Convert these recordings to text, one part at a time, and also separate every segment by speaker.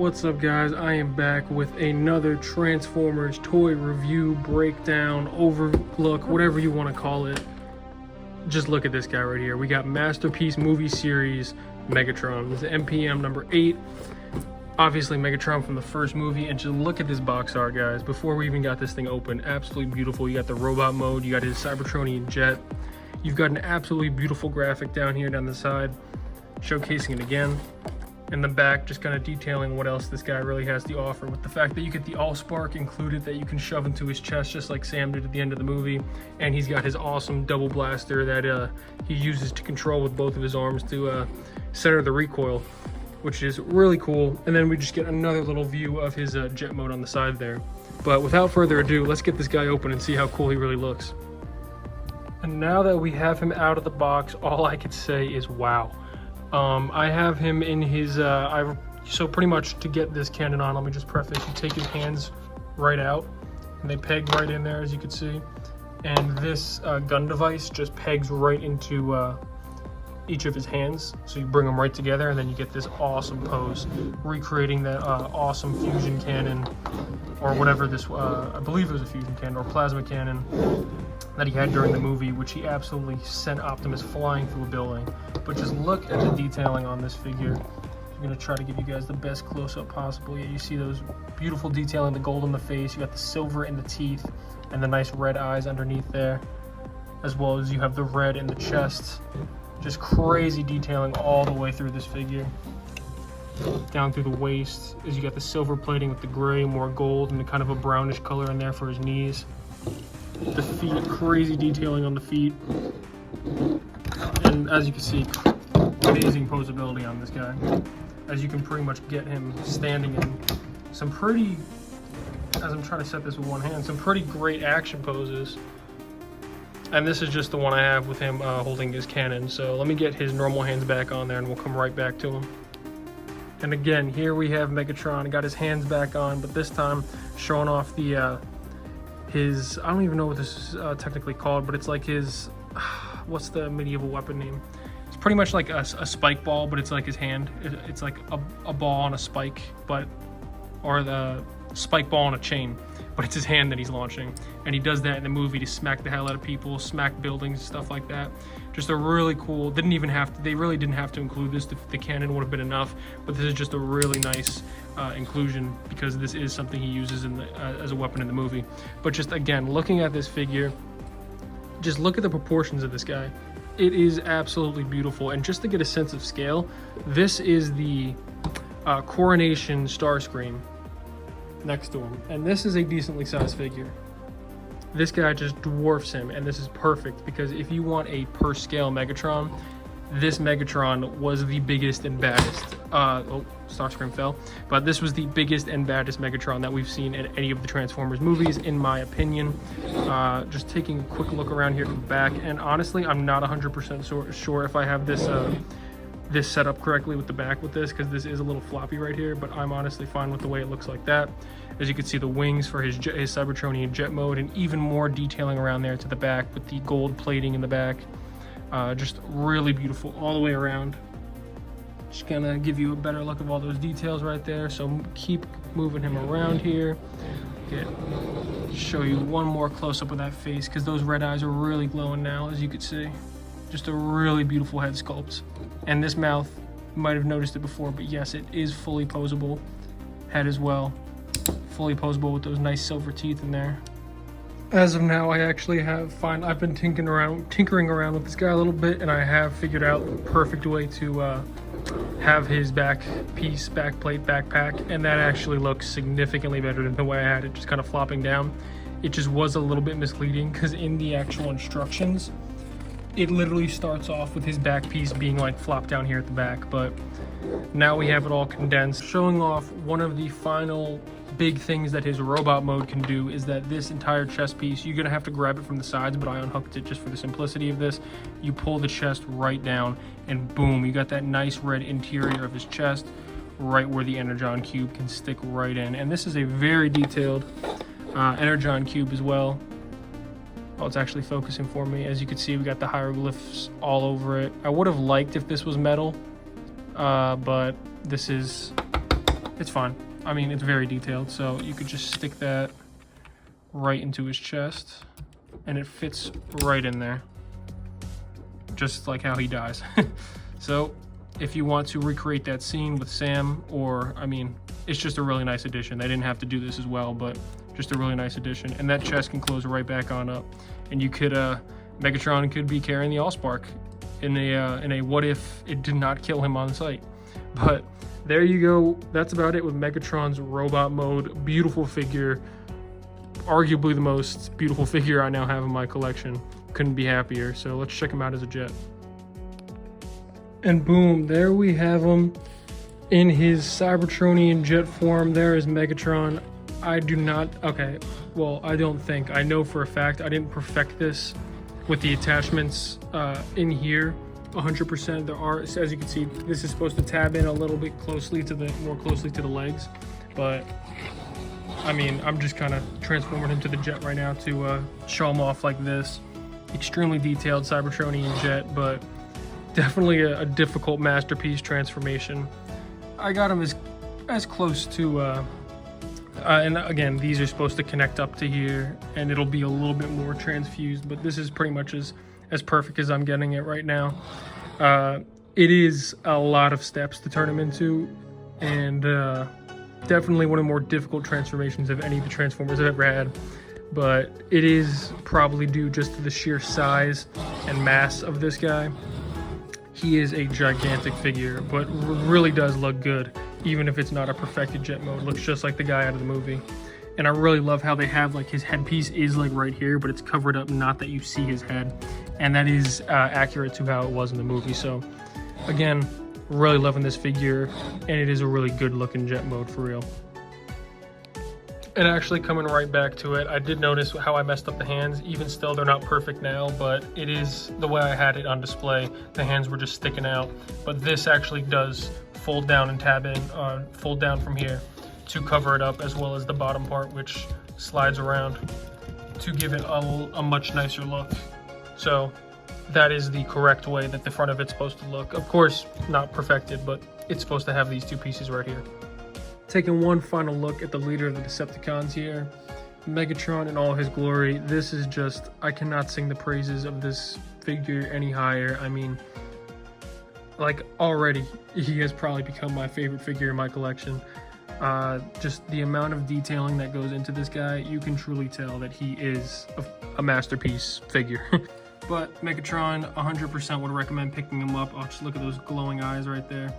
Speaker 1: What's up, guys? I am back with another Transformers toy review, breakdown, overlook, whatever you want to call it. Just look at this guy right here. We got Masterpiece Movie Series Megatron. This is MPM-08. Obviously Megatron from the first movie, and just look at this box art, guys. Before we even got this thing open, absolutely beautiful. You got the robot mode, you got his Cybertronian jet. You've got an absolutely beautiful graphic down here down the side, showcasing it again. In the back, just kind of detailing what else this guy really has to offer, with the fact that you get the Allspark included that you can shove into his chest just like Sam did at the end of the movie. And he's got his awesome double blaster that he uses to control with both of his arms to center the recoil, which is really cool. And then we just get another little view of his jet mode on the side there. But without further ado, let's get this guy open and see how cool he really looks. And now that we have him out of the box, all I could say is wow. I have him in his, so pretty much to get this cannon on, let me just preface, you take his hands right out, and they peg right in there, as you can see. And this gun device just pegs right into each of his hands. So you bring them right together, and then you get this awesome pose, recreating that awesome fusion cannon, or whatever this, I believe it was a fusion cannon, or plasma cannon, that he had during the movie, which he absolutely sent Optimus flying through a building. But just look at the detailing on this figure. I'm gonna try to give you guys the best close-up possible. Yeah, you see those beautiful detailing, the gold in the face, you got the silver in the teeth, and the nice red eyes underneath there, as well as you have the red in the chest. Just crazy detailing all the way through this figure. Down through the waist, as you got the silver plating with the gray, more gold, and the kind of a brownish color in there for his knees. The feet, crazy detailing on the feet. And as you can see, amazing posability on this guy. As you can pretty much get him standing in some pretty, as I'm trying to set this with one hand, some pretty great action poses. And this is just the one I have with him holding his cannon. So let me get his normal hands back on there and we'll come right back to him. And again, here we have Megatron. Got his hands back on, but this time showing off the his, I don't even know what this is technically called, but it's like his, what's the medieval weapon name? It's pretty much like a spike ball, but it's like his hand. It's like a ball on a spike, or the spike ball on a chain, but it's his hand that he's launching. And he does that in the movie to smack the hell out of people, smack buildings, stuff like that. Just a really cool, they really didn't have to include this. The cannon would have been enough, but this is just a really nice inclusion, because this is something he uses in the, as a weapon in the movie. But just again, looking at this figure, just look at the proportions of this guy. It is absolutely beautiful. And just to get a sense of scale, this is the Coronation Starscream next to him, and this is a decently sized figure. This guy just dwarfs him, and this is perfect, because if you want a per scale Megatron, this Megatron was the biggest and baddest. Oh, Starscream fell. But this was the biggest and baddest Megatron that we've seen in any of the Transformers movies, in my opinion. Just taking a quick look around here to the back, and honestly, I'm not 100% sure if I have this this set up correctly with the back with this, because this is a little floppy right here, but I'm honestly fine with the way it looks like that. As you can see, the wings for his Cybertronian jet mode, and even more detailing around there to the back with the gold plating in the back. Just really beautiful all the way around. Just gonna give you a better look of all those details right there. So keep moving him around here. Show you one more close-up of that face, because those red eyes are really glowing now, as you can see. Just a really beautiful head sculpt. And this mouth, you might have noticed it before, but yes, it is fully posable. Head as well, fully posable with those nice silver teeth in there. As of now, I actually have I've been tinkering around with this guy a little bit, and I have figured out the perfect way to have his back plate, backpack, and that actually looks significantly better than the way I had it just kind of flopping down. It just was a little bit misleading, because in the actual instructions, it literally starts off with his back piece being like flopped down here at the back, but now we have it all condensed. Showing off one of the final big things that his robot mode can do is that this entire chest piece, you're gonna have to grab it from the sides, but I unhooked it just for the simplicity of this. You pull the chest right down, and boom, you got that nice red interior of his chest, right where the Energon cube can stick right in. And this is a very detailed Energon cube as well. Oh, it's actually focusing for me. As you can see, we got the hieroglyphs all over it. I would have liked if this was metal, but this is it's fine. I mean, it's very detailed, so you could just stick that right into his chest, and it fits right in there, just like how he dies. So if you want to recreate that scene with Sam, or, I mean, it's just a really nice addition. They didn't have to do this as well, but just a really nice addition. And that chest can close right back on up, and you could, Megatron could be carrying the Allspark in a what if it did not kill him on site. But there you go. That's about it with Megatron's robot mode. Beautiful figure. Arguably the most beautiful figure I now have in my collection. Couldn't be happier. So let's check him out as a jet. And boom, there we have him in his Cybertronian jet form. There is Megatron. I do not, okay, well, I don't think, I know for a fact I didn't perfect this with the attachments in here 100%. There are, as you can see, this is supposed to tab in a little bit closely to the, more closely to the legs, but I mean, I'm just kind of transforming him to the jet right now to show him off like this. Extremely detailed Cybertronian jet, but definitely a difficult masterpiece transformation. I got him as close to, and again, these are supposed to connect up to here, and it'll be a little bit more transfused, but this is pretty much as perfect as I'm getting it right now. It is a lot of steps to turn him into, and definitely one of the more difficult transformations of any of the Transformers I've ever had. But it is probably due just to the sheer size and mass of this guy. He is a gigantic figure, but really does look good, even if it's not a perfected jet mode. Looks just like the guy out of the movie. And I really love how they have, like, his headpiece is like right here, but it's covered up, not that you see his head. And that is accurate to how it was in the movie. So again, really loving this figure, and it is a really good looking jet mode for real. And actually, coming right back to it, I did notice how I messed up the hands. Even still, they're not perfect now, but it is the way I had it on display. The hands were just sticking out, but this actually does fold down and tab in, fold down from here to cover it up, as well as the bottom part, which slides around to give it a much nicer look. So that is the correct way that the front of it's supposed to look. Of course, not perfected, but it's supposed to have these two pieces right here. Taking one final look at the leader of the Decepticons here, Megatron in all his glory. This is just, I cannot sing the praises of this figure any higher. I mean, like, already he has probably become my favorite figure in my collection. Just the amount of detailing that goes into this guy, you can truly tell that he is a masterpiece figure. But Megatron, 100% would recommend picking him up. Oh, just look at those glowing eyes right there.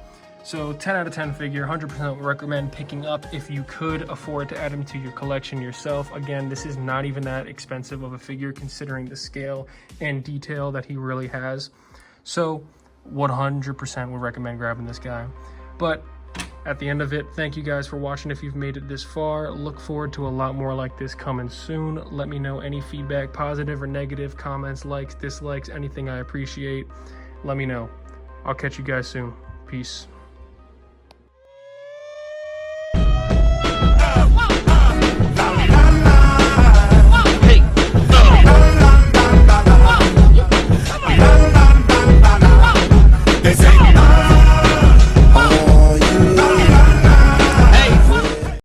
Speaker 1: So 10 out of 10 figure, 100% would recommend picking up if you could afford to add him to your collection yourself. Again, this is not even that expensive of a figure considering the scale and detail that he really has. So 100% would recommend grabbing this guy. But at the end of it, thank you guys for watching. If you've made it this far, look forward to a lot more like this coming soon. Let me know any feedback, positive or negative, comments, likes, dislikes, anything I appreciate. Let me know. I'll catch you guys soon. Peace.
Speaker 2: They say